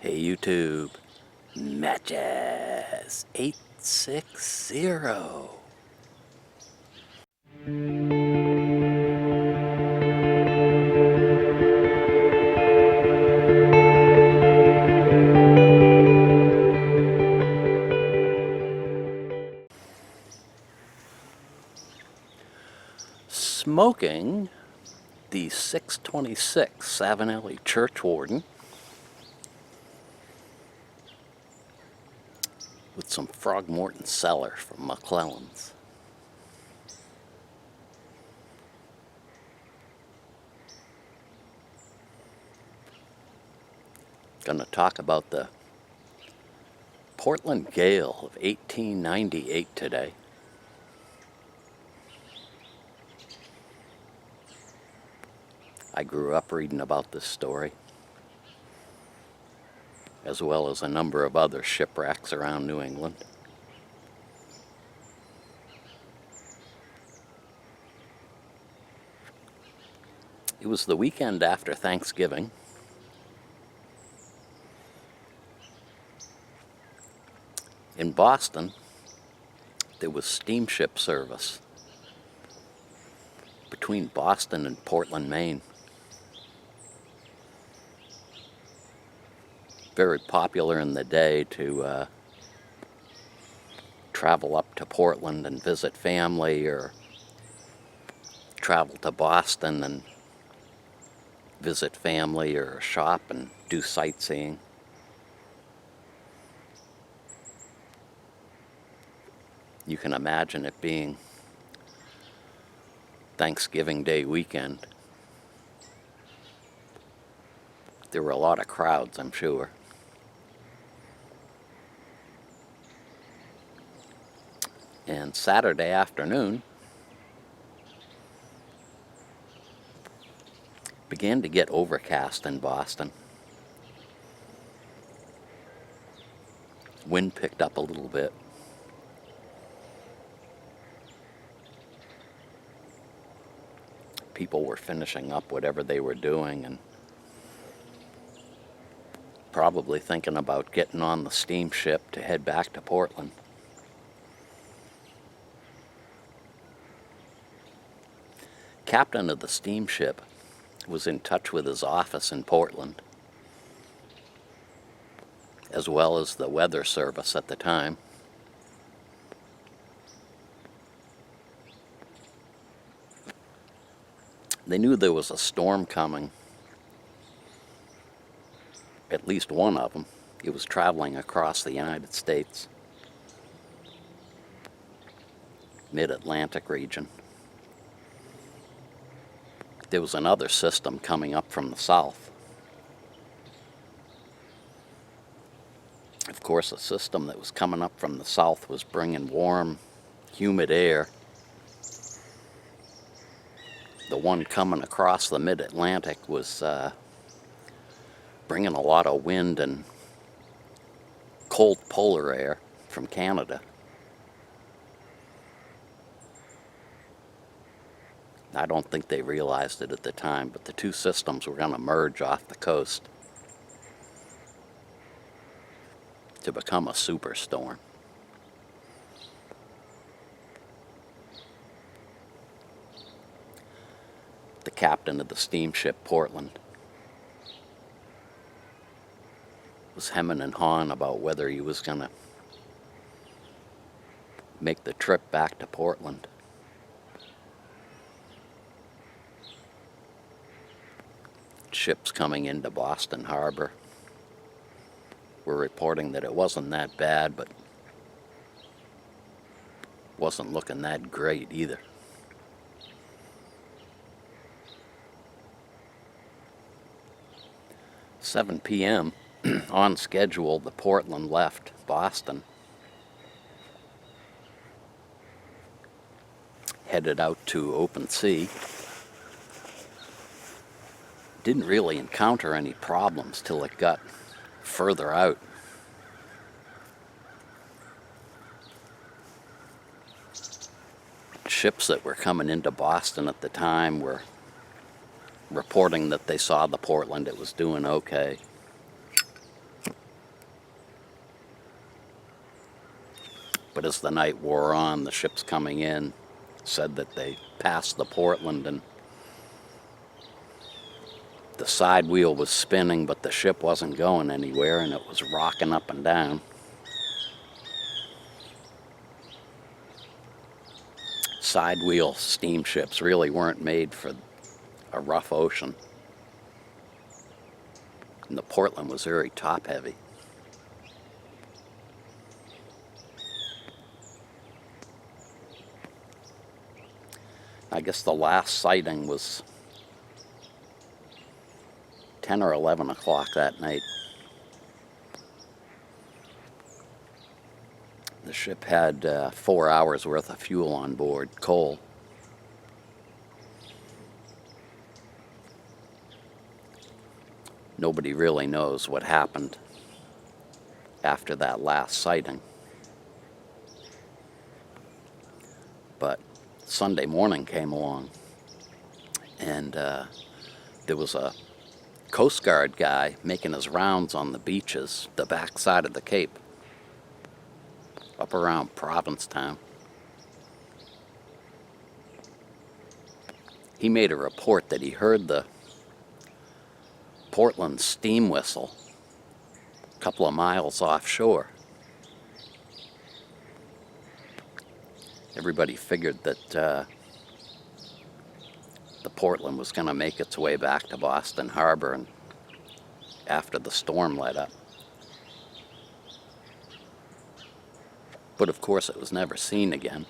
Hey YouTube, matches 860. Smoking the 626 Savinelli Churchwarden with some Frogmorton Cellar from McClellan's. Gonna talk about the Portland Gale of 1898 today. I grew up reading about this story, as well as a number of other shipwrecks around New England. It was the weekend after Thanksgiving. In Boston, there was steamship service between Boston and Portland, Maine. Very popular in the day to travel up to Portland and visit family, or travel to Boston and visit family, or shop and do sightseeing. You can imagine it being Thanksgiving Day weekend. There were a lot of crowds, I'm sure. And Saturday afternoon began to get overcast in Boston. Wind picked up a little bit. People were finishing up whatever they were doing and probably thinking about getting on the steamship to head back to Portland. Captain of the steamship was in touch with his office in Portland, as well as the weather service at the time. They knew there was a storm coming. At least one of them. It was traveling across the United States, mid-Atlantic region. There was another system coming up from the south. Of course, the system that was coming up from the south was bringing warm, humid air. The one coming across the mid-Atlantic was bringing a lot of wind and cold polar air from Canada. I don't think they realized it at the time, but the two systems were going to merge off the coast to become a superstorm. The captain of the steamship Portland was hemming and hawing about whether he was going to make the trip back to Portland. Ships coming into Boston Harbor were reporting that it wasn't that bad, but wasn't looking that great either. At 7 p.m. on schedule, the Portland left Boston, headed out to open sea. Didn't really encounter any problems till it got further out. Ships that were coming into Boston at the time were reporting that they saw the Portland, it was doing okay. But as the night wore on, the ships coming in said that they passed the Portland and the side wheel was spinning, but the ship wasn't going anywhere, and it was rocking up and down. Side wheel steamships really weren't made for a rough ocean. And the Portland was very top heavy. I guess the last sighting was 10 or 11 o'clock that night. The ship had 4 hours worth of fuel on board, coal. Nobody really knows what happened after that last sighting. But Sunday morning came along, and there was a Coast Guard guy making his rounds on the beaches, the back side of the Cape, up around Provincetown. He made a report that he heard the Portland steam whistle a couple of miles offshore. Everybody figured that the Portland was going to make its way back to Boston Harbor and after the storm let up. But of course it was never seen again.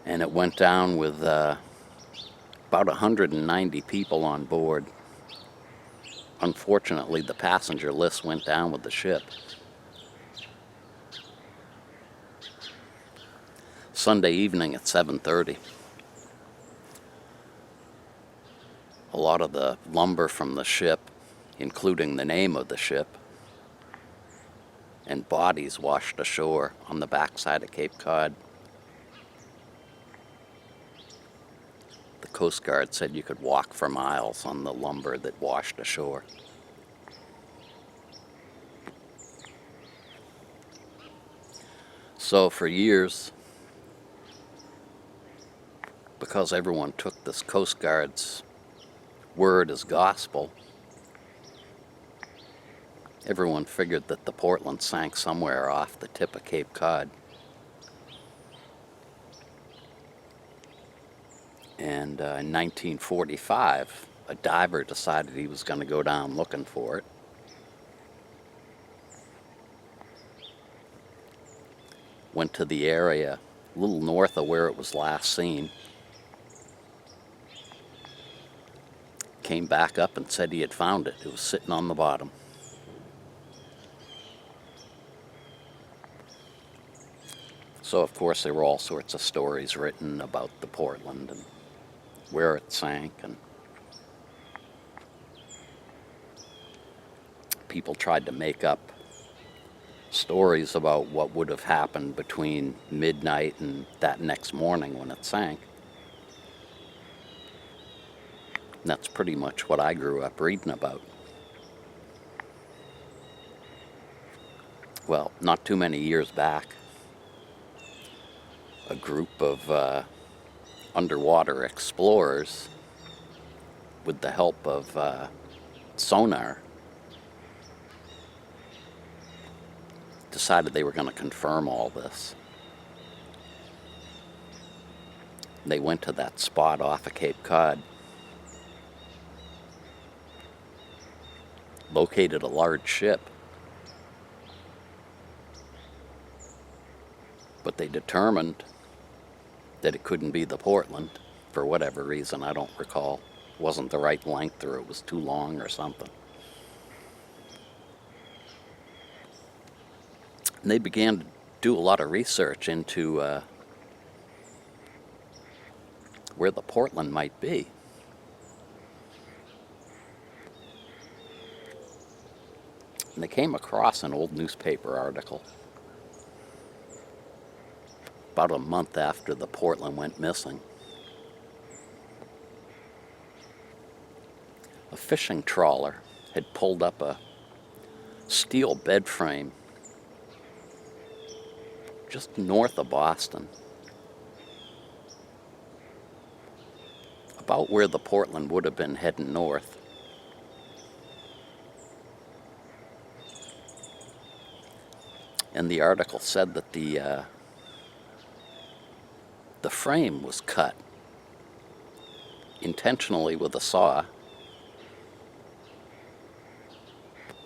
And it went down with about 190 people on board. Unfortunately, the passenger list went down with the ship. Sunday evening at 7:30. A lot of the lumber from the ship, including the name of the ship, and bodies washed ashore on the backside of Cape Cod. The Coast Guard said you could walk for miles on the lumber that washed ashore. So for years, because everyone took this Coast Guard's word as gospel, everyone figured that the Portland sank somewhere off the tip of Cape Cod. And in 1945, a diver decided he was going to go down looking for it. Went to the area a little north of where it was last seen. Came back up and said he had found it. It was sitting on the bottom. So of course there were all sorts of stories written about the Portland and where it sank, and people tried to make up stories about what would have happened between midnight and that next morning when it sank. And that's pretty much what I grew up reading about. Well, not too many years back, a group of underwater explorers, with the help of sonar, decided they were going to confirm all this. They went to that spot off of Cape Cod, located a large ship, but they determined that it couldn't be the Portland for whatever reason. I don't recall. It wasn't the right length, or it was too long or something. And they began to do a lot of research into where the Portland might be. And they came across an old newspaper article about a month after the Portland went missing. A fishing trawler had pulled up a steel bed frame just north of Boston, about where the Portland would have been heading north. And the article said that the frame was cut intentionally with a saw,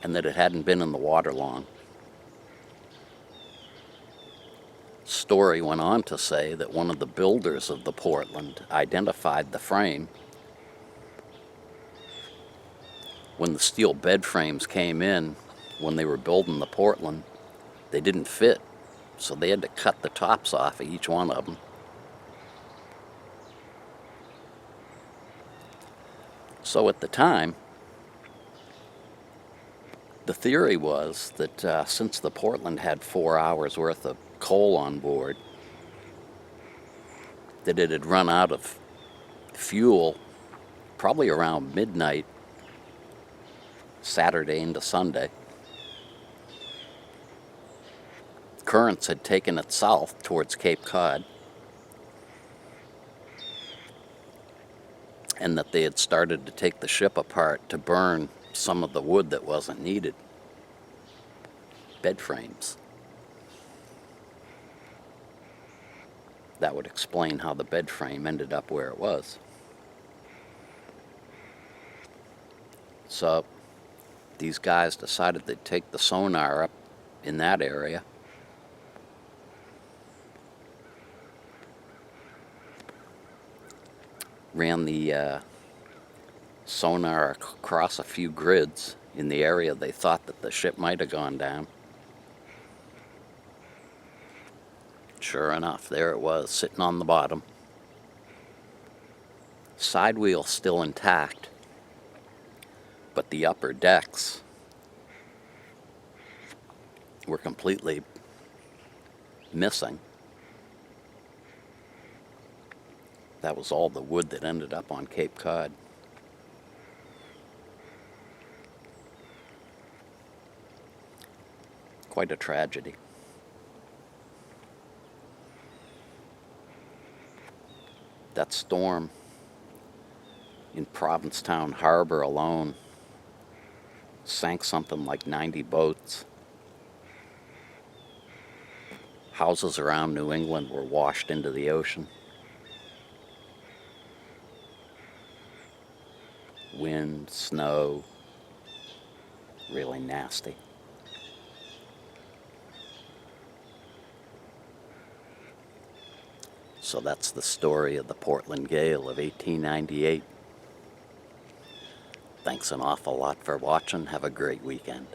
and that it hadn't been in the water long. Story went on to say that one of the builders of the Portland identified the frame. When the steel bed frames came in, when they were building the Portland, they didn't fit, so they had to cut the tops off of each one of them. So at the time, the theory was that since the Portland had 4 hours worth of coal on board, that it had run out of fuel probably around midnight, Saturday into Sunday. Currents had taken it south towards Cape Cod, and that they had started to take the ship apart to burn some of the wood that wasn't needed. Bed frames. That would explain how the bed frame ended up where it was. So these guys decided they'd take the sonar up in that area, ran the sonar across a few grids in the area they thought that the ship might have gone down. Sure enough, there it was, sitting on the bottom. Side wheel still intact, but the upper decks were completely missing. That was all the wood that ended up on Cape Cod. Quite a tragedy. That storm in Provincetown Harbor alone sank something like 90 boats. Houses around New England were washed into the ocean. Wind, snow, really nasty. So that's the story of the Portland Gale of 1898. Thanks an awful lot for watching. Have a great weekend.